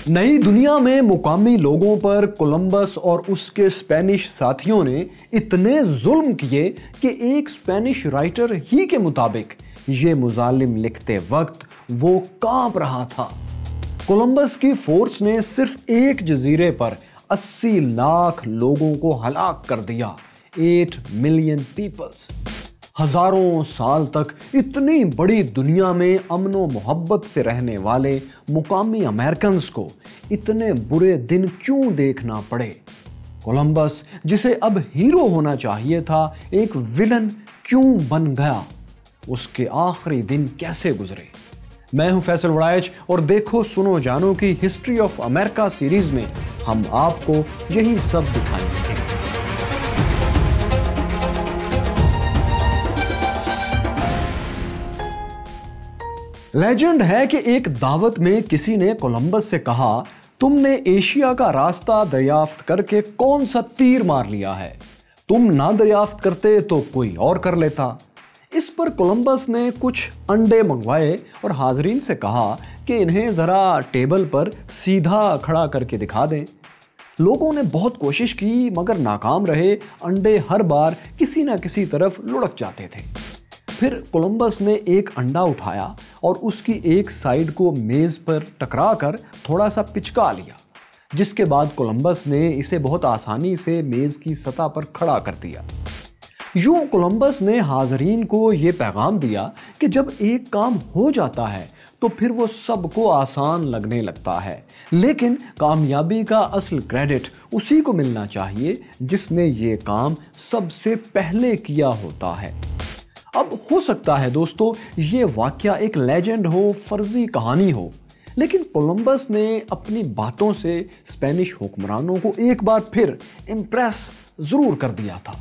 नई दुनिया में मुकामी लोगों पर कोलंबस और उसके स्पेनिश साथियों ने इतने जुल्म किए कि एक स्पेनिश राइटर ही के मुताबिक ये मुजालिम लिखते वक्त वो कांप रहा था। कोलंबस की फोर्स ने सिर्फ एक जजीरे पर 80 लाख लोगों को हलाक कर दिया। 8 मिलियन पीपल्स। हजारों साल तक इतनी बड़ी दुनिया में अमन व मोहब्बत से रहने वाले मुकामी अमेरिकन्स को इतने बुरे दिन क्यों देखना पड़े? कोलंबस, जिसे अब हीरो होना चाहिए था, एक विलन क्यों बन गया? उसके आखिरी दिन कैसे गुजरे? मैं हूं फैसल वड़ाइच और देखो सुनो जानो की हिस्ट्री ऑफ अमेरिका सीरीज में हम आपको यही सब दिखाएंगे। लेजेंड है कि एक दावत में किसी ने कोलंबस से कहा, तुमने एशिया का रास्ता दरियाफ्त करके कौन सा तीर मार लिया है? तुम ना दरियाफ्त करते तो कोई और कर लेता। इस पर कोलंबस ने कुछ अंडे मंगवाए और हाजरीन से कहा कि इन्हें जरा टेबल पर सीधा खड़ा करके दिखा दें। लोगों ने बहुत कोशिश की मगर नाकाम रहे। अंडे हर बार किसी न किसी तरफ लुढ़क जाते थे। फिर कोलंबस ने एक अंडा उठाया और उसकी एक साइड को मेज पर टकरा कर थोड़ा सा पिचका लिया, जिसके बाद कोलंबस ने इसे बहुत आसानी से मेज की सतह पर खड़ा कर दिया। यूं कोलंबस ने हाजरीन को यह पैगाम दिया कि जब एक काम हो जाता है तो फिर वो सबको आसान लगने लगता है, लेकिन कामयाबी का असल क्रेडिट उसी को मिलना चाहिए जिसने ये काम सबसे पहले किया होता है। अब हो सकता है दोस्तों ये वाकया एक लेजेंड हो, फर्जी कहानी हो, लेकिन कोलंबस ने अपनी बातों से स्पेनिश हुक्मरानों को एक बार फिर इम्प्रेस जरूर कर दिया था।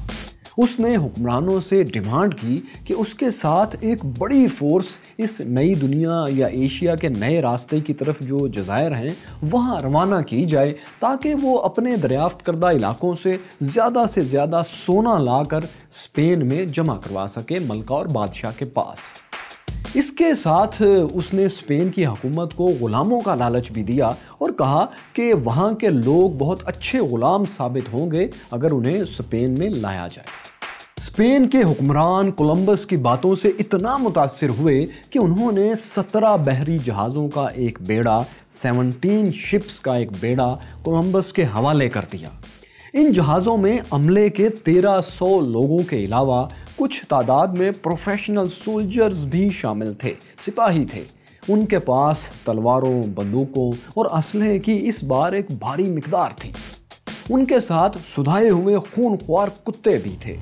उसने हुक्मरानों से डिमांड की कि उसके साथ एक बड़ी फोर्स इस नई दुनिया या एशिया के नए रास्ते की तरफ जो जज़ायर हैं वहाँ रवाना की जाए, ताकि वो अपने दरियाफ्त करदा इलाकों से ज़्यादा सोना लाकर स्पेन में जमा करवा सके मलका और बादशाह के पास। इसके साथ उसने स्पेन की हुकूमत को गुलामों का लालच भी दिया और कहा कि वहाँ के लोग बहुत अच्छे गुलाम साबित होंगे अगर उन्हें स्पेन में लाया जाए। स्पेन के हुक्मरान कोलंबस की बातों से इतना मुतासिर हुए कि उन्होंने 17 बहरी जहाज़ों का एक बेड़ा, 17 शिप्स का एक बेड़ा कोलंबस के हवाले कर दिया। इन जहाज़ों में अमले के 1300 लोगों के अलावा कुछ तादाद में प्रोफेशनल सोल्जर्स भी शामिल थे, सिपाही थे। उनके पास तलवारों, बंदूकों और असलहे की इस बार एक भारी मिकदार थी। उनके साथ सुधाए हुए खूनख्वार कुत्ते भी थे।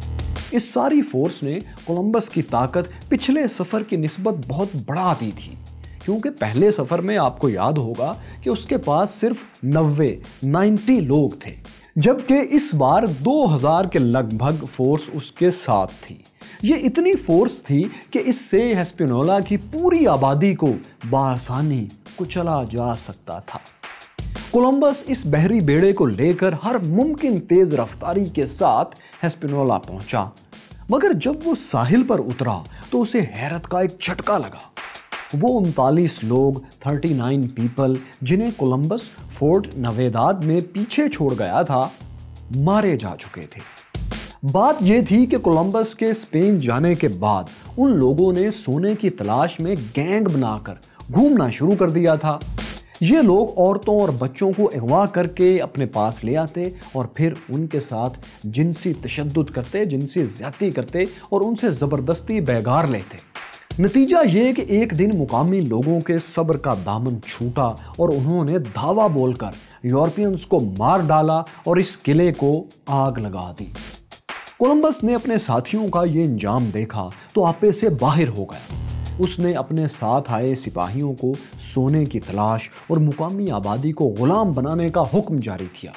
इस सारी फोर्स ने कोलंबस की ताकत पिछले सफ़र की निस्बत बहुत बढ़ा दी थी, क्योंकि पहले सफ़र में आपको याद होगा कि उसके पास सिर्फ 90 लोग थे, जबकि इस बार 2000 के लगभग फोर्स उसके साथ थी। ये इतनी फोर्स थी कि इससे हिस्पैनियोला की पूरी आबादी को बआसानी कुचला जा सकता था। कोलंबस इस बहरी बेड़े को लेकर हर मुमकिन तेज रफ्तारी के साथ हिस्पैनियोला पहुंचा, मगर जब वो साहिल पर उतरा तो उसे हैरत का एक झटका लगा। वो 39 लोग, 39 पीपल, जिन्हें कोलंबस फोर्ट नवेदाद में पीछे छोड़ गया था, मारे जा चुके थे। बात यह थी कि कोलंबस के स्पेन जाने के बाद उन लोगों ने सोने की तलाश में गैंग बनाकर घूमना शुरू कर दिया था। ये लोग औरतों और बच्चों को अगवा करके अपने पास ले आते और फिर उनके साथ जिनसी तशद्दुद करते, जिनसी ज्यादती करते और उनसे ज़बरदस्ती बेगार लेते। नतीजा ये कि एक दिन मुकामी लोगों के सब्र का दामन छूटा और उन्होंने धावा बोलकर यूरोपियंस को मार डाला और इस किले को आग लगा दी। कोलंबस ने अपने साथियों का ये अंजाम देखा तो आपे से बाहर हो गया। उसने अपने साथ आए सिपाहियों को सोने की तलाश और मुकामी आबादी को गुलाम बनाने का हुक्म जारी किया।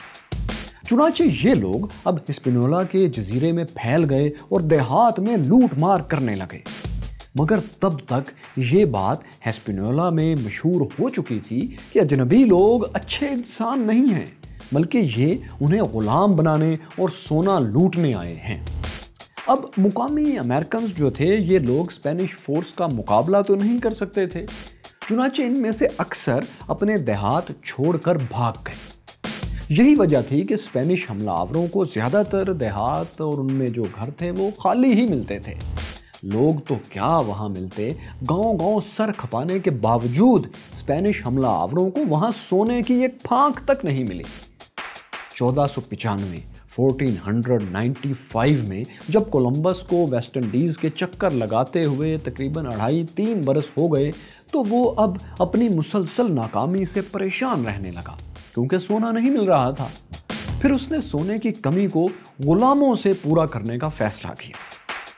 चुनाचे ये लोग अब हिस्पैनियोला के जजीरे में फैल गए और देहात में लूट मार करने लगे। मगर तब तक ये बात हिस्पैनियोला में मशहूर हो चुकी थी कि अजनबी लोग अच्छे इंसान नहीं हैं, बल्कि ये उन्हें गुलाम बनाने और सोना लूटने आए हैं। अब मुकामी अमेरिकन्स जो थे, ये लोग स्पेनिश फोर्स का मुकाबला तो नहीं कर सकते थे, चुनाचे इनमें से अक्सर अपने देहात छोड़कर भाग गए। यही वजह थी कि स्पेनिश हमलावरों को ज्यादातर देहात और उनमें जो घर थे वो खाली ही मिलते थे। लोग तो क्या वहां मिलते, गांव-गांव सर खपाने के बावजूद स्पेनिश हमलावरों को वहां सोने की एक फांक तक नहीं मिली। 1495 में जब कोलंबस को वेस्ट इंडीज के चक्कर लगाते हुए तकरीबन 2.5-3 बरस हो गए, तो वो अब अपनी मुसलसल नाकामी से परेशान रहने लगा, क्योंकि सोना नहीं मिल रहा था। फिर उसने सोने की कमी को गुलामों से पूरा करने का फैसला किया।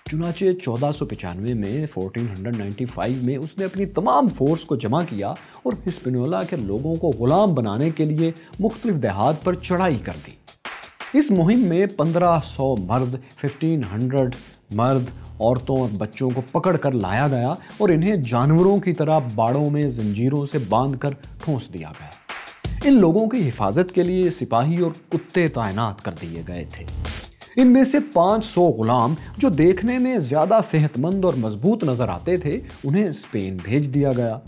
चुनाचे 1495 में उसने अपनी तमाम फोर्स को जमा किया और हिस्पेनियोला के लोगों को गुलाम बनाने के लिए मुख्तलिफ देहात पर चढ़ाई कर दी। इस मुहिम में 1500 मर्द, 1500 मर्द, औरतों और बच्चों को पकड़ कर लाया गया और इन्हें जानवरों की तरह बाड़ों में जंजीरों से बांधकर ठूंस दिया गया। इन लोगों की हिफाजत के लिए सिपाही और कुत्ते तैनात कर दिए गए थे। इनमें से 500 गुलाम जो देखने में ज्यादा सेहतमंद और मजबूत नजर आते थे, उन्हें स्पेन भेज दिया गया।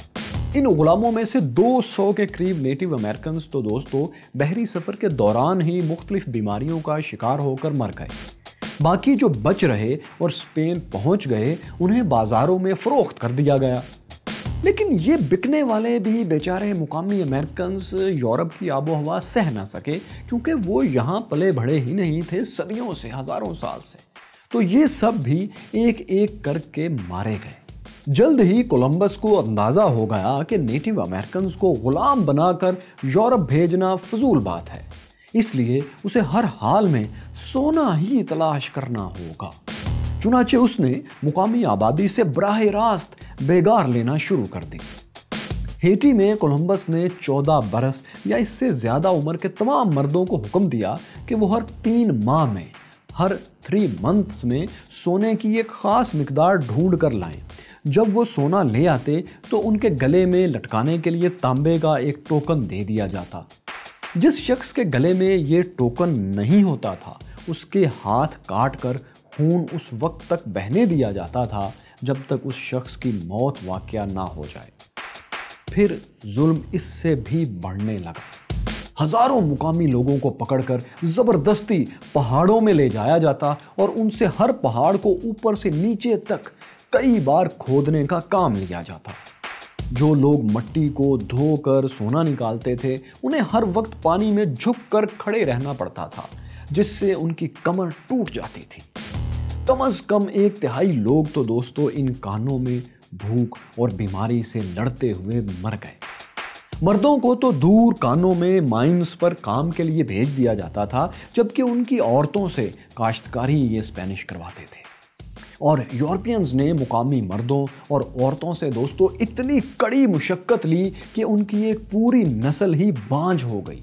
इन गुलामों में से 200 के करीब नेटिव अमेरिकन्स तो दोस्तों बहरी सफर के दौरान ही मुख्तलिफ बीमारियों का शिकार होकर मर गए। बाकी जो बच रहे और स्पेन पहुंच गए, उन्हें बाजारों में फरोख्त कर दिया गया। लेकिन ये बिकने वाले भी बेचारे मुकामी अमेरिकन्स यूरोप की आबो हवा सह ना सके, क्योंकि वो यहाँ पले बढ़े ही नहीं थे सदियों से, हजारों साल से। तो ये सब भी एक एक करके मारे गए। जल्द ही कोलंबस को अंदाजा हो गया कि नेटिव अमेरिकन्स को गुलाम बनाकर यूरोप भेजना फजूल बात है, इसलिए उसे हर हाल में सोना ही तलाश करना होगा। चुनाचे उसने मुकामी आबादी से बराह रास्त बेगार लेना शुरू कर दी। हेटी में कोलंबस ने 14 बरस या इससे ज्यादा उम्र के तमाम मर्दों को हुक्म दिया कि वो हर 3 माह में, हर 3 मंथ्स में सोने की एक खास मिकदार ढूंढ कर लाएं। जब वो सोना ले आते तो उनके गले में लटकाने के लिए तांबे का एक टोकन दे दिया जाता। जिस शख्स के गले में ये टोकन नहीं होता था, उसके हाथ काट कर खून उस वक्त तक बहने दिया जाता था जब तक उस शख्स की मौत वाक़या ना हो जाए। फिर जुल्म इससे भी बढ़ने लगा। हजारों मुकामी लोगों को पकड़कर जबरदस्ती पहाड़ों में ले जाया जाता और उनसे हर पहाड़ को ऊपर से नीचे तक कई बार खोदने का काम लिया जाता। जो लोग मट्टी को धोकर सोना निकालते थे, उन्हें हर वक्त पानी में झुककर खड़े रहना पड़ता था, जिससे उनकी कमर टूट जाती थी। कम से कम 1/3 लोग तो दोस्तों इन कानों में भूख और बीमारी से लड़ते हुए मर गए। मर्दों को तो दूर कानों में माइंस पर काम के लिए भेज दिया जाता था, जबकि उनकी औरतों से काश्तकारी ये स्पेनिश करवाते थे। और यूरोपियंस ने मुकामी मर्दों और औरतों से दोस्तों इतनी कड़ी मुशक्कत ली कि उनकी एक पूरी नस्ल ही बांझ हो गई।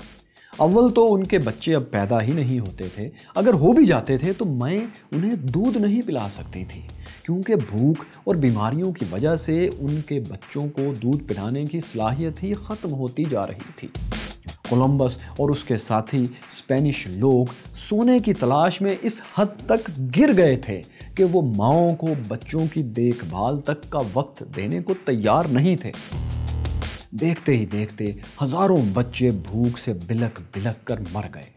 अव्वल तो उनके बच्चे अब पैदा ही नहीं होते थे, अगर हो भी जाते थे तो मैं उन्हें दूध नहीं पिला सकती थी, क्योंकि भूख और बीमारियों की वजह से उनके बच्चों को दूध पिलाने की सलाहियत ही ख़त्म होती जा रही थी। कोलंबस और उसके साथी स्पेनिश लोग सोने की तलाश में इस हद तक गिर गए थे कि वो माँओं को बच्चों की देखभाल तक का वक्त देने को तैयार नहीं थे। देखते ही देखते हजारों बच्चे भूख से बिलक बिलक कर मर गए।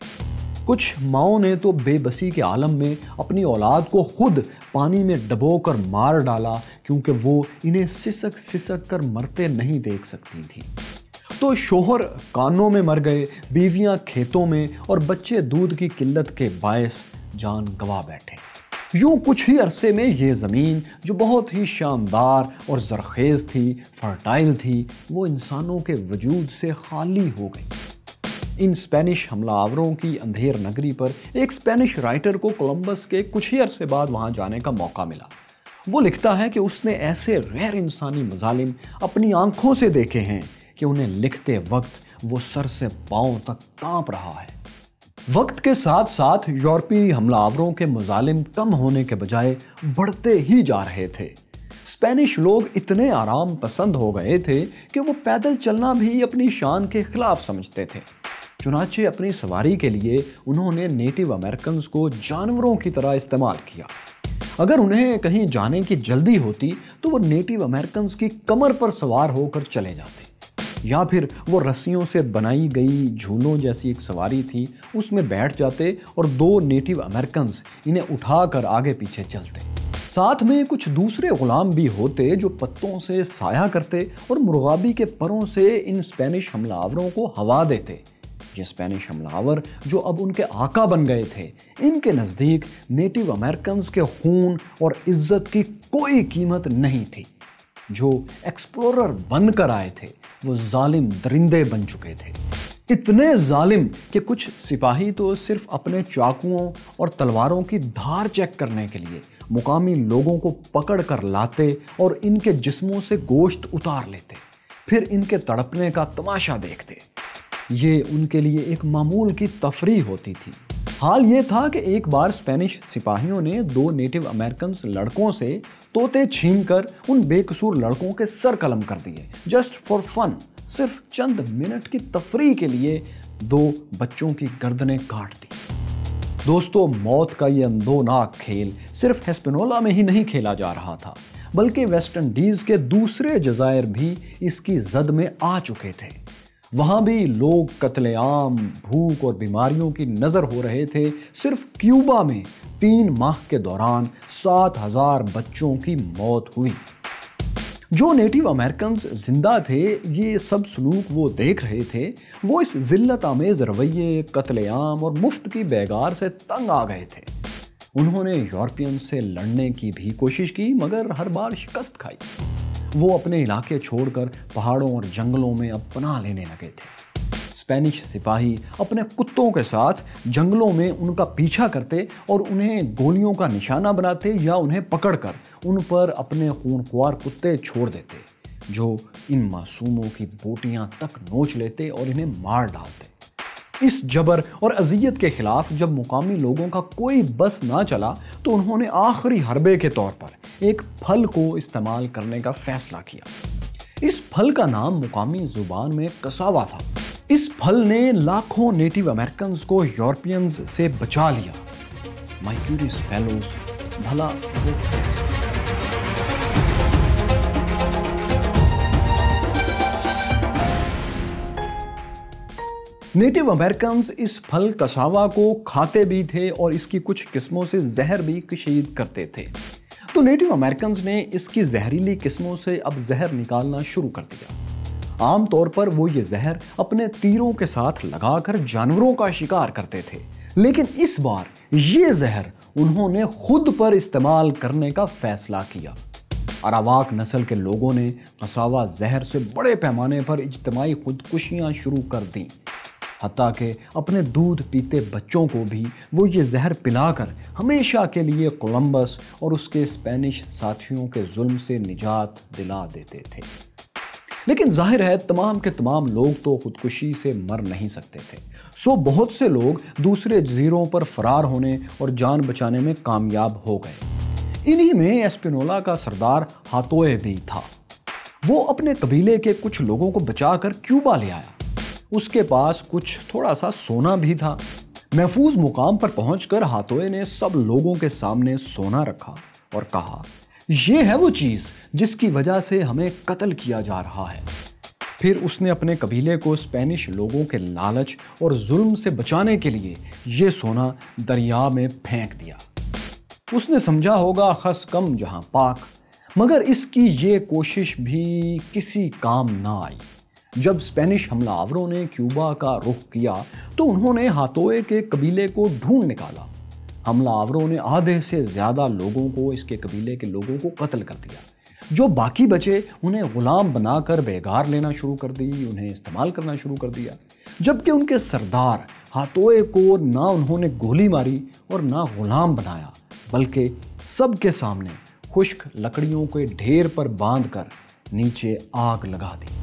कुछ माँओं ने तो बेबसी के आलम में अपनी औलाद को खुद पानी में डबोकर मार डाला, क्योंकि वो इन्हें सिसक सिसक कर मरते नहीं देख सकती थी। तो शोहर कानों में मर गए, बीवियां खेतों में और बच्चे दूध की किल्लत के बायस जान गंवा बैठे। यूं कुछ ही अरसे में ये ज़मीन जो बहुत ही शानदार और ज़रखेज़ थी, फर्टाइल थी, वो इंसानों के वजूद से खाली हो गई। इन स्पेनिश हमलावरों की अंधेर नगरी पर एक स्पेनिश राइटर को कोलंबस के कुछ ही अरसे बाद वहाँ जाने का मौका मिला। वो लिखता है कि उसने ऐसे गैर इंसानी मजालिम अपनी आंखों से देखे हैं कि उन्हें लिखते वक्त वो सर से पांव तक कांप रहा है। वक्त के साथ साथ यूरोपीय हमलावरों के मजालिम कम होने के बजाय बढ़ते ही जा रहे थे। स्पेनिश लोग इतने आराम पसंद हो गए थे कि वो पैदल चलना भी अपनी शान के खिलाफ समझते थे। चुनाचे अपनी सवारी के लिए उन्होंने नेटिव अमेरिकन्स को जानवरों की तरह इस्तेमाल किया। अगर उन्हें कहीं जाने की जल्दी होती तो वो नेटिव अमेरिकन्स की कमर पर सवार होकर चले जाते, या फिर वो रस्सियों से बनाई गई झूलों जैसी एक सवारी थी उसमें बैठ जाते और 2 नेटिव अमेरिकन्स इन्हें उठाकर आगे पीछे चलते। साथ में कुछ दूसरे गुलाम भी होते जो पत्तों से साया करते और मुर्गाबी के परों से इन स्पेनिश हमलावरों को हवा देते। ये स्पेनिश हमलावर जो अब उनके आका बन गए थे, इनके नज़दीक नेटिव अमेरिकन्स के खून और इज्जत की कोई कीमत नहीं थी। जो एक्सप्लोरर बनकर आए थे वो जालिम दरिंदे बन चुके थे, इतने जालिम कि कुछ सिपाही तो सिर्फ अपने चाकुओं और तलवारों की धार चेक करने के लिए मुकामी लोगों को पकड़ कर लाते और इनके जिस्मों से गोश्त उतार लेते, फिर इनके तड़पने का तमाशा देखते। ये उनके लिए एक मामूल की तफरीह होती थी। हाल ये था कि एक बार स्पेनिश सिपाहियों ने 2 नेटिव अमेरिकन लड़कों से तोते छीनकर उन बेकसूर लड़कों के सर कलम कर दिए, जस्ट फॉर फन। सिर्फ चंद मिनट की तफरीह के लिए 2 बच्चों की गर्दनें काट दी। दोस्तों, मौत का ये अंधोनाक खेल सिर्फ हिस्पैनियोला में ही नहीं खेला जा रहा था, बल्कि वेस्ट इंडीज के दूसरे जज़ायर भी इसकी जद में आ चुके थे। वहाँ भी लोग कत्लेआम, भूख और बीमारियों की नज़र हो रहे थे। सिर्फ क्यूबा में 3 माह के दौरान 7,000 बच्चों की मौत हुई। जो नेटिव अमेरिकन्स जिंदा थे, ये सब सलूक वो देख रहे थे, वो इस जिल्लत आमेज रवैये, कत्लेआम और मुफ्त की बेगार से तंग आ गए थे। उन्होंने यूरोपियन से लड़ने की भी कोशिश की, मगर हर बार शिकस्त खाई। वो अपने इलाके छोड़कर पहाड़ों और जंगलों में अब पनाह लेने लगे थे। स्पेनिश सिपाही अपने कुत्तों के साथ जंगलों में उनका पीछा करते और उन्हें गोलियों का निशाना बनाते या उन्हें पकड़कर उन पर अपने खूनख्वार कुत्ते छोड़ देते, जो इन मासूमों की बोटियां तक नोच लेते और इन्हें मार डालते। इस जबर और अजियत के खिलाफ जब मुकामी लोगों का कोई बस ना चला तो उन्होंने आखिरी हरबे के तौर पर एक फल को इस्तेमाल करने का फैसला किया। इस फल का नाम मुकामी जुबान में कसावा था। इस फल ने लाखों नेटिव अमेरिकन्स को यूरोपियंस से बचा लिया। माय क्यूरियस फेलोज, भला वो कैसे? नेटिव अमेरिकन्स इस फल कसावा को खाते भी थे और इसकी कुछ किस्मों से जहर भी कशीद करते थे। तो नेटिव अमेरिकन्स ने इसकी जहरीली किस्मों से अब जहर निकालना शुरू कर दिया। आमतौर पर वो ये जहर अपने तीरों के साथ लगाकर जानवरों का शिकार करते थे, लेकिन इस बार ये जहर उन्होंने खुद पर इस्तेमाल करने का फैसला किया। अरावाक नस्ल के लोगों ने कसावा जहर से बड़े पैमाने पर इज्तिमाई खुदकुशियां शुरू कर दी। हत्ता कि अपने दूध पीते बच्चों को भी वो ये जहर पिलाकर हमेशा के लिए कोलंबस और उसके स्पेनिश साथियों के जुल्म से निजात दिला देते थे। लेकिन जाहिर है तमाम के तमाम लोग तो खुदकुशी से मर नहीं सकते थे, सो बहुत से लोग दूसरे जजीरों पर फरार होने और जान बचाने में कामयाब हो गए। इन्हीं में हिस्पैनियोला का सरदार हातोए भी था। वो अपने कबीले के कुछ लोगों को बचाकर क्यूबा ले आया। उसके पास कुछ थोड़ा सा सोना भी था। महफूज मुकाम पर पहुंचकर हातोए ने सब लोगों के सामने सोना रखा और कहा, यह है वो चीज जिसकी वजह से हमें कत्ल किया जा रहा है। फिर उसने अपने कबीले को स्पेनिश लोगों के लालच और जुल्म से बचाने के लिए ये सोना दरिया में फेंक दिया। उसने समझा होगा खस कम जहां पाक, मगर इसकी ये कोशिश भी किसी काम ना आई। जब स्पेनिश हमलावरों ने क्यूबा का रुख किया तो उन्होंने हातोए के कबीले को ढूंढ निकाला। हमलावरों ने आधे से ज्यादा लोगों को, इसके कबीले के लोगों को कत्ल कर दिया। जो बाकी बचे उन्हें गुलाम बनाकर बेगार लेना शुरू कर दी, उन्हें इस्तेमाल करना शुरू कर दिया। जबकि उनके सरदार हातोए को ना उन्होंने गोली मारी और ना गुलाम बनाया, बल्कि सबके सामने खुश्क लकड़ियों के ढेर पर बांधकर नीचे आग लगा दी।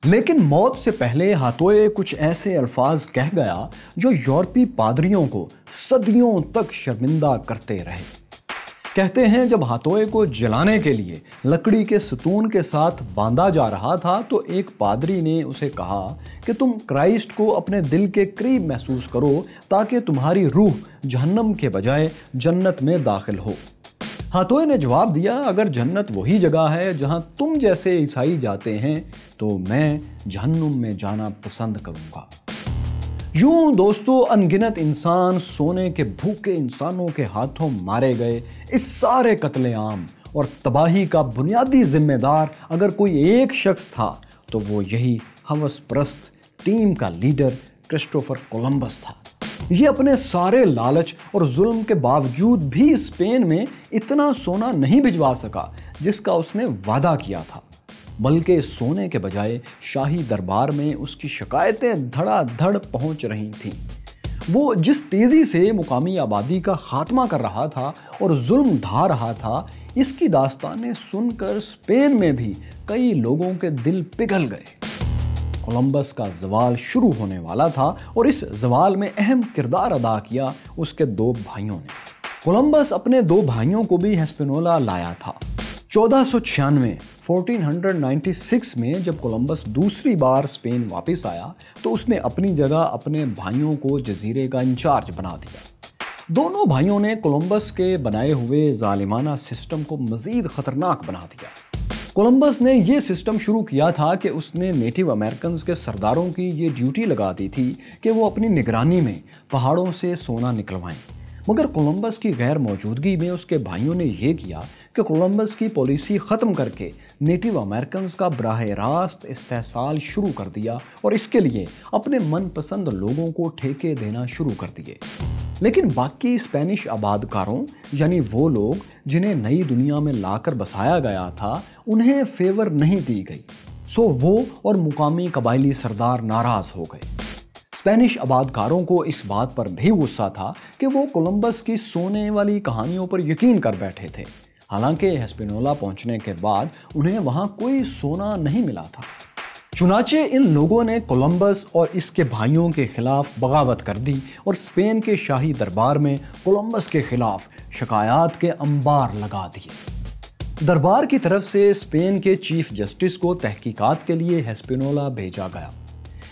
लेकिन मौत से पहले हातोए कुछ ऐसे अल्फाज कह गया जो यूरोपी पादरियों को सदियों तक शर्मिंदा करते रहे। कहते हैं जब हातोए को जलाने के लिए लकड़ी के सतून के साथ बांधा जा रहा था तो एक पादरी ने उसे कहा कि तुम क्राइस्ट को अपने दिल के करीब महसूस करो ताकि तुम्हारी रूह जहन्नम के बजाय जन्नत में दाखिल हो। ہاتھوئے نے جواب دیا، اگر جنت وہی جگہ ہے جہاں تم جیسے عیسائی جاتے ہیں تو میں جہنم میں جانا پسند کروں گا۔ یوں دوستو، انگنت انسان سونے کے بھوکے انسانوں کے ہاتھوں مارے گئے۔ اس سارے قتل عام اور تباہی کا بنیادی ذمہ دار اگر کوئی ایک شخص تھا تو وہ یہی ہوس پرست ٹیم کا لیڈر کرسٹوفر کولمبس تھا۔ یہ اپنے سارے لالچ اور ظلم کے باوجود بھی اسپین میں اتنا سونا نہیں بھجوا سکا جس کا اس نے وعدہ کیا تھا، بلکہ سونے کے بجائے شاہی دربار میں اس کی شکایتیں دھڑا دھڑ پہنچ رہی تھیں۔ وہ جس تیزی سے مقامی آبادی کا خاتمہ کر رہا تھا اور ظلم ڈھا رہا تھا، اس کی داستانیں سن کر اسپین میں بھی کئی لوگوں کے دل پگھل گئے۔ کولمبس کا زوال شروع ہونے والا تھا اور اس زوال میں اہم کردار ادا کیا اس کے دو بھائیوں نے۔ کولمبس اپنے دو بھائیوں کو بھی ہسپینولا لایا تھا۔ 1496 میں جب کولمبس دوسری بار اسپین واپس آیا تو اس نے اپنی جگہ اپنے بھائیوں کو جزیرے کا انچارج بنا دیا۔ دونوں بھائیوں نے کولمبس کے بنائے ہوئے ظالمانہ سسٹم کو مزید خطرناک بنا دیا۔ کولمبس نے یہ سسٹم شروع کیا تھا کہ اس نے نیٹو امریکنز کے سرداروں کی یہ ڈیوٹی لگا دی تھی کہ وہ اپنی نگرانی میں پہاڑوں سے سونا نکلوائیں، مگر کولمبس کی غیر موجودگی میں اس کے بھائیوں نے یہ کیا کہ کولمبس کی پالیسی ختم کر کے نیٹو امریکنز کا براہ راست استحصال شروع کر دیا اور اس کے لیے اپنے من پسند لوگوں کو ٹھیکے دینا شروع کر دیے۔ لیکن باقی اسپینش آبادکاروں، یعنی وہ لوگ جنہیں نئی دنیا میں لا کر بسایا گیا تھا، انہیں فیور نہیں دی گئی، سو وہ اور مقامی قبائلی سردار ناراض ہو گئے۔ اسپینش آبادکاروں کو اس بات پر بھی غصہ تھا کہ وہ کولمبس کی سونے والی کہانیوں پر یقین کر بیٹھے تھے، حالانکہ ہسپینولا پہنچنے کے بعد انہیں وہاں کوئی سونا نہیں ملا تھا۔ چنانچہ ان لوگوں نے کولمبس اور اس کے بھائیوں کے خلاف بغاوت کر دی اور اسپین کے شاہی دربار میں کولمبس کے خلاف شکایات کے انبار لگا دیے۔ دربار کی طرف سے اسپین کے چیف جسٹس کو تحقیقات کے لیے ہسپینولا بھیجا گیا۔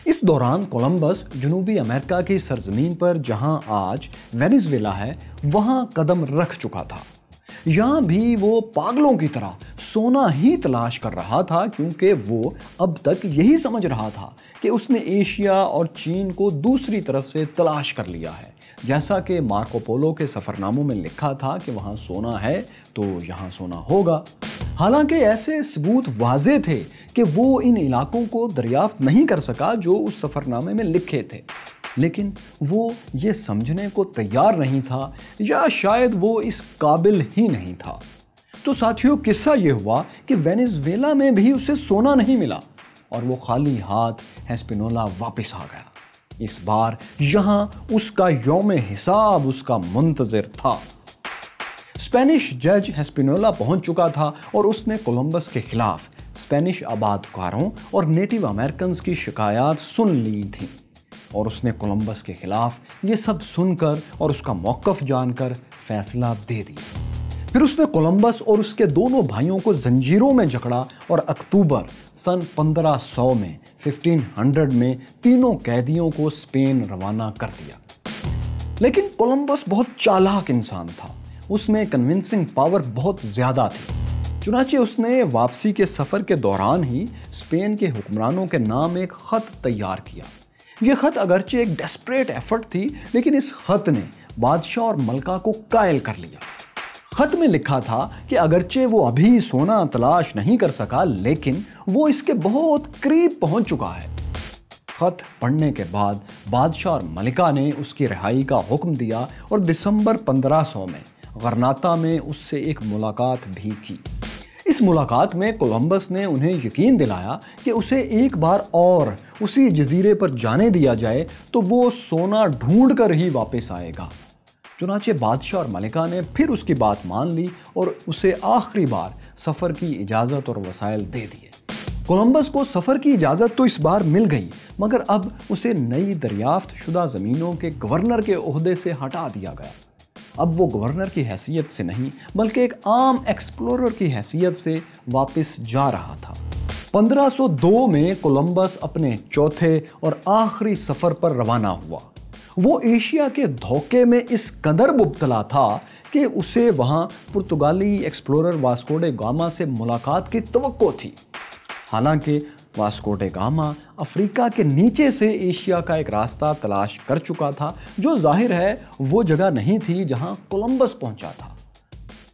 اس دوران کولمبس جنوبی امریکہ کی سرزمین پر، جہاں آج وینیزویلا ہے، وہاں قدم رکھ چکا تھا۔ یہاں بھی وہ پاگلوں کی طرح سونا ہی تلاش کر رہا تھا، کیونکہ وہ اب تک یہی سمجھ رہا تھا کہ اس نے ایشیا اور چین کو دوسری طرف سے تلاش کر لیا ہے، جیسا کہ مارکو پولو کے سفرناموں میں لکھا تھا کہ وہاں سونا ہے تو یہاں سونا ہوگا۔ حالانکہ ایسے ثبوت واضح تھے کہ وہ ان علاقوں کو دریافت نہیں کر سکا جو اس سفرنامے میں لکھے تھے، لیکن وہ یہ سمجھنے کو تیار نہیں تھا، یا شاید وہ اس قابل ہی نہیں تھا۔ تو ساتھیوں، قصہ یہ ہوا کہ وینیزویلا میں بھی اسے سونا نہیں ملا اور وہ خالی ہاتھ ہسپینولا واپس آ گیا۔ اس بار یہاں اس کا یوم حساب اس کا منتظر تھا۔ اسپینش جج ہسپینولا پہنچ چکا تھا اور اس نے کولمبس کے خلاف اسپینش آبادکاروں اور نیٹو امریکنز کی شکایات سن لی تھیں، اور اس نے کولمبس کے خلاف یہ سب سن کر اور اس کا موقف جان کر فیصلہ دے دیا۔ پھر اس نے کولمبس اور اس کے دونوں بھائیوں کو زنجیروں میں جکڑا اور اکتوبر سن 1500 میں 1500 میں تینوں قیدیوں کو اسپین روانہ کر دیا۔ لیکن کولمبس بہت چالاک انسان تھا، اس میں کنونسنگ پاور بہت زیادہ تھی۔ چنانچہ اس نے واپسی کے سفر کے دوران ہی اسپین کے حکمرانوں کے نام ایک خط تیار کیا۔ یہ خط اگرچہ ایک ڈیسپریٹ ایفرٹ تھی، لیکن اس خط نے بادشاہ اور ملکہ کو قائل کر لیا۔ خط میں لکھا تھا کہ اگرچہ وہ ابھی سونا تلاش نہیں کر سکا، لیکن وہ اس کے بہت قریب پہنچ چکا ہے۔ خط پڑھنے کے بعد بادشاہ اور ملکہ نے اس کی رہائی کا حکم دیا اور دسمبر 1500 میں غرناطہ میں اس سے ایک ملاقات بھی کی۔ اس ملاقات میں کولمبس نے انہیں یقین دلایا کہ اسے ایک بار اور اسی جزیرے پر جانے دیا جائے تو وہ سونا ڈھونڈ کر ہی واپس آئے گا۔ چنانچہ بادشاہ اور ملکہ نے پھر اس کی بات مان لی اور اسے آخری بار سفر کی اجازت اور وسائل دے دیے۔ کولمبس کو سفر کی اجازت تو اس بار مل گئی، مگر اب اسے نئی دریافت شدہ زمینوں کے گورنر کے عہدے سے ہٹا دیا گیا۔ اب وہ گورنر کی حیثیت سے نہیں بلکہ ایک عام ایکسپلورر کی حیثیت سے واپس جا رہا تھا۔ 1502 میں کولمبس اپنے چوتھے اور آخری سفر پر روانہ ہوا وہ ایشیا کے دھوکے میں اس قدر مبتلا تھا کہ اسے وہاں پرتگالی ایکسپلورر واسکو ڈے گاما سے ملاقات کی توقع تھی۔ حالانکہ واسکو ڈے گاما افریقہ کے نیچے سے ایشیا کا ایک راستہ تلاش کر چکا تھا، جو ظاہر ہے وہ جگہ نہیں تھی جہاں کولمبس پہنچا تھا۔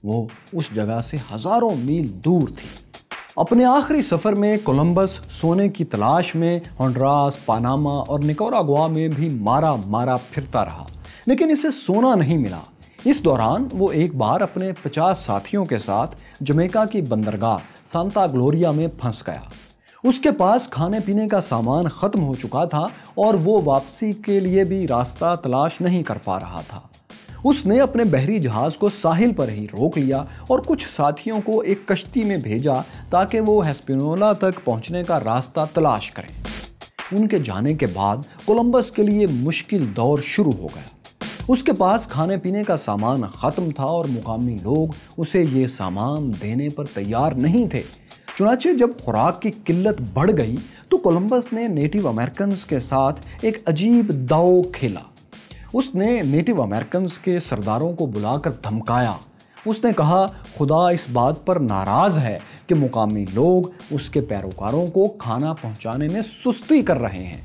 وہ اس جگہ سے ہزاروں میل دور تھی۔ اپنے آخری سفر میں کولمبس سونے کی تلاش میں ہونڈراس، پاناما اور نکاراگوا میں بھی مارا پھرتا رہا، لیکن اسے سونا نہیں ملا۔ اس دوران وہ ایک بار اپنے 50 ساتھیوں کے ساتھ جمیکا کی بندرگاہ سانتا گلوریا میں پھنس گیا۔ اس کے پاس کھانے پینے کا سامان ختم ہو چکا تھا اور وہ واپسی کے لیے بھی راستہ تلاش نہیں کر پا رہا تھا۔ اس نے اپنے بحری جہاز کو ساحل پر ہی روک لیا اور کچھ ساتھیوں کو ایک کشتی میں بھیجا تاکہ وہ ہسپینولا تک پہنچنے کا راستہ تلاش کریں۔ ان کے جانے کے بعد کولمبس کے لیے مشکل دور شروع ہو گیا۔ اس کے پاس کھانے پینے کا سامان ختم تھا اور مقامی لوگ اسے یہ سامان دینے پر تیار نہیں تھے۔ چنانچہ جب خوراک کی قلت بڑھ گئی تو کولمبس نے نیٹو امریکنز کے ساتھ ایک عجیب داؤ کھیلا۔ اس نے نیٹو امریکنز کے سرداروں کو بلا کر دھمکایا۔ اس نے کہا خدا اس بات پر ناراض ہے کہ مقامی لوگ اس کے پیروکاروں کو کھانا پہنچانے میں سستی کر رہے ہیں۔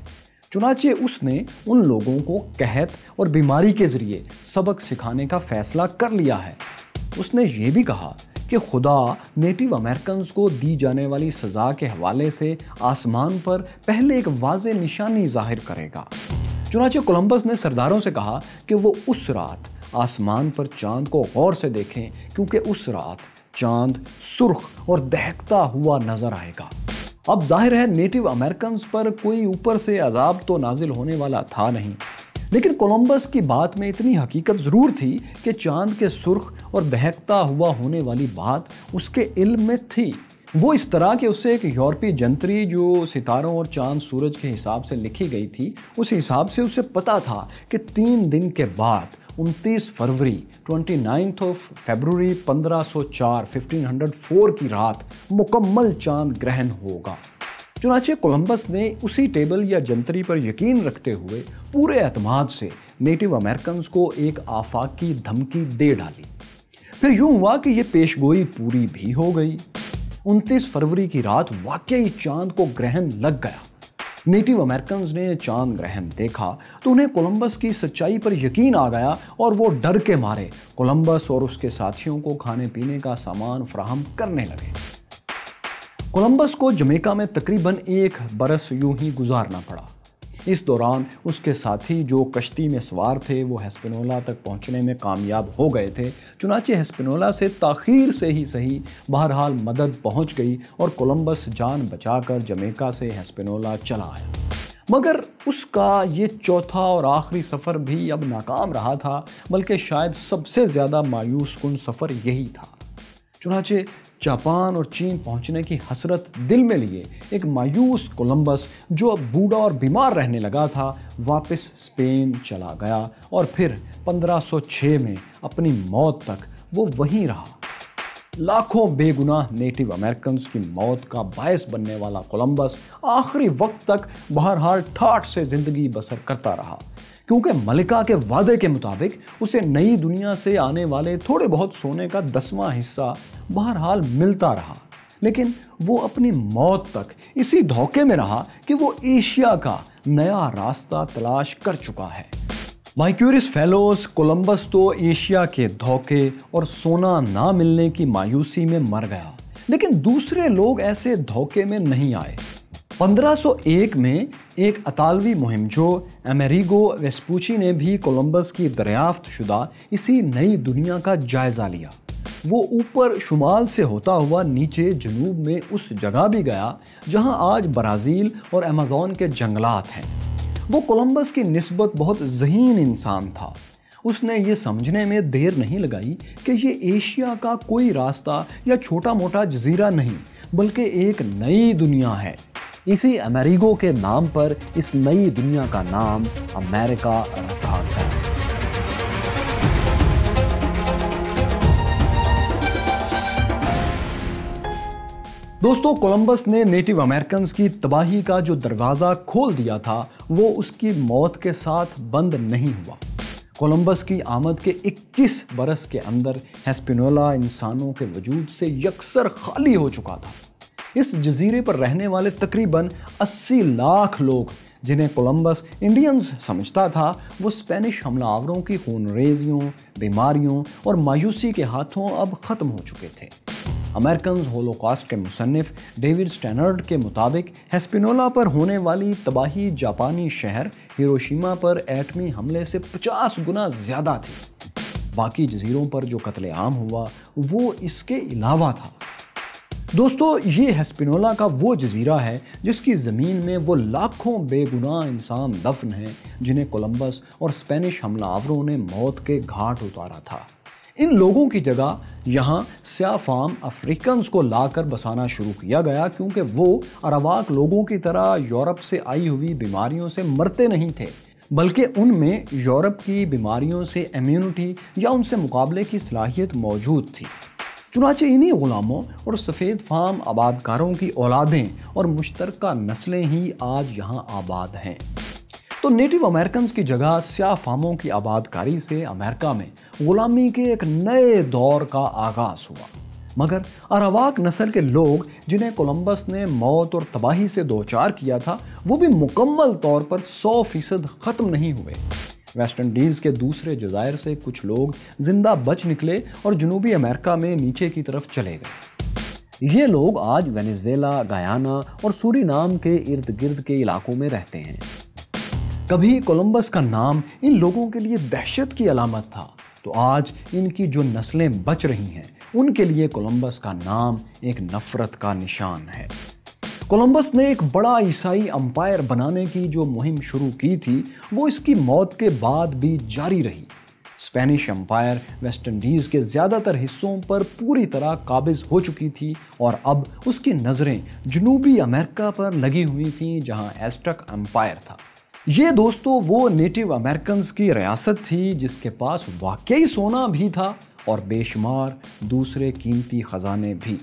چنانچہ اس نے ان لوگوں کو قحط اور بیماری کے ذریعے سبق سکھانے کا فیصلہ کر لیا ہے۔ اس نے یہ بھی کہا کہ خدا نیٹو امریکنز کو دی جانے والی سزا کے حوالے سے آسمان پر پہلے ایک واضح نشانی ظاہر کرے گا۔ چنانچہ کولمبس نے سرداروں سے کہا کہ وہ اس رات آسمان پر چاند کو غور سے دیکھیں، کیونکہ اس رات چاند سرخ اور دہکتا ہوا نظر آئے گا۔ اب ظاہر ہے نیٹو امریکنز پر کوئی اوپر سے عذاب تو نازل ہونے والا تھا نہیں، لیکن کولمبس کی بات میں اتنی حقیقت ضرور تھی کہ چاند کے سرخ اور دہکتا ہوا ہونے والی بات اس کے علم میں تھی۔ وہ اس طرح کہ اسے ایک یورپی جنتری جو ستاروں اور چاند سورج کے حساب سے لکھی گئی تھی، اس حساب سے اسے پتا تھا کہ 3 دن کے بعد 29 فروری 29 فیبروری 1504 کی رات مکمل چاند گرہن ہوگا۔ چنانچہ کولمبس نے اسی ٹیبل یا جنتری پر یقین رکھتے ہوئے پورے اعتماد سے نیٹو امریکنز کو ایک آفاقی دھمکی دے ڈالی۔ پھر یوں ہوا کہ یہ پیشگوئی پوری بھی ہو گئی۔ 29 فروری کی رات واقعی چاند کو گرہن لگ گیا۔ نیٹو امریکنز نے چاند گرہن دیکھا تو انہیں کولمبس کی سچائی پر یقین آ گیا اور وہ ڈر کے مارے کولمبس اور اس کے ساتھیوں کو کھانے پینے کا سامان فراہم کرنے لگے۔ کولمبس کو جمیکا میں تقریباً 1 برس یوں ہی گزارنا پڑا۔ اس دوران اس کے ساتھی جو کشتی میں سوار تھے وہ ہسپینولا تک پہنچنے میں کامیاب ہو گئے تھے۔ چنانچہ ہسپینولا سے تاخیر سے ہی صحیح، بہرحال مدد پہنچ گئی اور کولمبس جان بچا کر جمیکا سے ہسپینولا چلا آیا۔ مگر اس کا یہ چوتھا اور آخری سفر بھی اب ناکام رہا تھا، بلکہ شاید سب سے زیادہ مایوس کن سفر یہی تھا۔ چنانچہ جاپان اور چین پہنچنے کی حسرت دل میں لیے ایک مایوس کولمبس جو اب بوڑھا اور بیمار رہنے لگا تھا، واپس اسپین چلا گیا اور پھر 1506 میں اپنی موت تک وہ وہیں رہا۔ لاکھوں بے گناہ نیٹو امریکنز کی موت کا باعث بننے والا کولمبس آخری وقت تک بہرحال ٹھاٹھ سے زندگی بسر کرتا رہا، کیونکہ ملکہ کے وعدے کے مطابق اسے نئی دنیا سے آنے والے تھوڑے بہت سونے کا 10واں حصہ بہرحال ملتا رہا۔ لیکن وہ اپنی موت تک اسی دھوکے میں رہا کہ وہ ایشیا کا نیا راستہ تلاش کر چکا ہے۔ مائی کیورس فیلوز، کولمبس تو ایشیا کے دھوکے اور سونا نہ ملنے کی مایوسی میں مر گیا، لیکن دوسرے لوگ ایسے دھوکے میں نہیں آئے۔ 1501 میں ایک اطالوی مہم جو امیریگو ویسپوچی نے بھی کولمبس کی دریافت شدہ اسی نئی دنیا کا جائزہ لیا۔ وہ اوپر شمال سے ہوتا ہوا نیچے جنوب میں اس جگہ بھی گیا جہاں آج برازیل اور ایمیزون کے جنگلات ہیں۔ وہ کولمبس کی نسبت بہت ذہین انسان تھا۔ اس نے یہ سمجھنے میں دیر نہیں لگائی کہ یہ ایشیا کا کوئی راستہ یا چھوٹا موٹا جزیرہ نہیں، بلکہ ایک نئی دنیا ہے۔ اسی امیریگو کے نام پر اس نئی دنیا کا نام امریکہ رکھا گیا۔ दोस्तों, कोलंबस ने नेटिव अमेरिकन्स की तबाही का जो दरवाज़ा खोल दिया था वो उसकी मौत के साथ बंद नहीं हुआ। कोलंबस की आमद के 21 बरस के अंदर हिस्पैनियोला इंसानों के वजूद से यकसर खाली हो चुका था। इस जजीरे पर रहने वाले तकरीबन 80 लाख लोग, जिन्हें कोलंबस इंडियंस समझता था, वो स्पेनिश हमलावरों की खूनरेजियों, बीमारियों और मायूसी के हाथों अब ख़त्म हो चुके थे। अमेरिकन होलोकॉस्ट के मुसन्निफ डेविड स्टैनर्ड के मुताबिक हिस्पैनियोला पर होने वाली तबाही जापानी शहर हिरोशिमा पर एटमी हमले से 50 गुना ज़्यादा थी। बाकी जजीरों पर जो कत्लेआम हुआ वो इसके अलावा था। दोस्तों, ये हिस्पैनियोला का वो जजीरा है जिसकी ज़मीन में वो लाखों बेगुनाह इंसान दफन हैं जिन्हें कोलंबस और स्पेनिश हमलावरों ने मौत के घाट उतारा था। इन लोगों की जगह यहाँ स्याफाम अफ्रीकन्स को लाकर बसाना शुरू किया गया, क्योंकि वो अरावाक लोगों की तरह यूरोप से आई हुई बीमारियों से मरते नहीं थे, बल्कि उनमें यूरोप की बीमारियों से इम्यूनिटी या उनसे मुकाबले की सलाहियत मौजूद थी। चुनाचे इन्हीं गुलामों और सफ़ेद फार्म आबादकारों की औलादें और मुश्तरका नस्लें ही आज यहाँ आबाद हैं। तो नेटिव अमेरिकन्स की जगह स्याह फार्मों की आबादकारी से अमेरिका में गुलामी के एक नए दौर का आगाज़ हुआ। मगर अरावाक नस्ल के लोग, जिन्हें कोलंबस ने मौत और तबाही से दो चार किया था, वो भी मुकम्मल तौर पर 100% ख़त्म नहीं हुए। वेस्ट इंडीज़ के दूसरे जज़ायर से कुछ लोग जिंदा बच निकले और जनूबी अमेरिका में नीचे की तरफ चले गए। ये लोग आज वेनेजुएला, गयाना और सूरीनाम के इर्द गिर्द के इलाकों में रहते हैं। कभी कोलंबस का नाम इन लोगों के लिए दहशत की अलामत था, तो आज इनकी जो नस्लें बच रही हैं उनके लिए कोलंबस का नाम एक नफरत का निशान है। कोलंबस ने एक बड़ा ईसाई अंपायर बनाने की जो मुहिम शुरू की थी वो इसकी मौत के बाद भी जारी रही। स्पेनिश एम्पायर वेस्ट इंडीज़ के ज़्यादातर हिस्सों पर पूरी तरह काबिज हो चुकी थी और अब उसकी नज़रें जनूबी अमेरिका पर लगी हुई थीं, जहां एज़टेक एम्पायर था। ये दोस्तों वो नेटिव अमेरिकन्स की रियासत थी जिसके पास वाकई सोना भी था और बेशुमार दूसरे कीमती ख़जाने भी।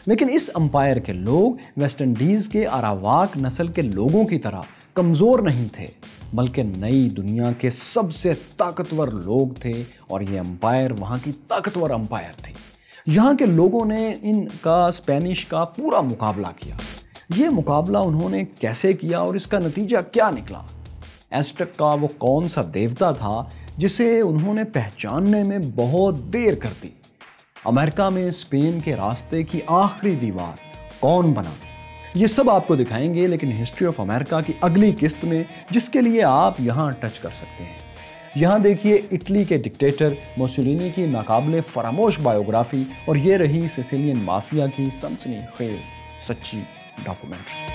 लेकिन इस अंपायर के लोग वेस्ट इंडीज़ के अरावाक नस्ल के लोगों की तरह कमज़ोर नहीं थे, बल्कि नई दुनिया के सबसे ताकतवर लोग थे और ये अंपायर वहाँ की ताकतवर अंपायर थी। यहाँ के लोगों ने इनका स्पेनिश का पूरा मुकाबला किया। ये मुकाबला उन्होंने कैसे किया और इसका नतीजा क्या निकला? एज़टेक का वो कौन सा देवता था जिसे उन्होंने पहचानने में बहुत देर कर दी? अमेरिका में स्पेन के रास्ते की आखिरी दीवार कौन बना? ये सब आपको दिखाएंगे, लेकिन हिस्ट्री ऑफ अमेरिका की अगली किस्त में, जिसके लिए आप यहाँ टच कर सकते हैं। यहाँ देखिए इटली के डिक्टेटर मुसोलिनी की नाकाबिले फरामोश बायोग्राफी, और ये रही सिसिलियन माफिया की सनसनीखेज सच्ची डॉक्यूमेंट्री।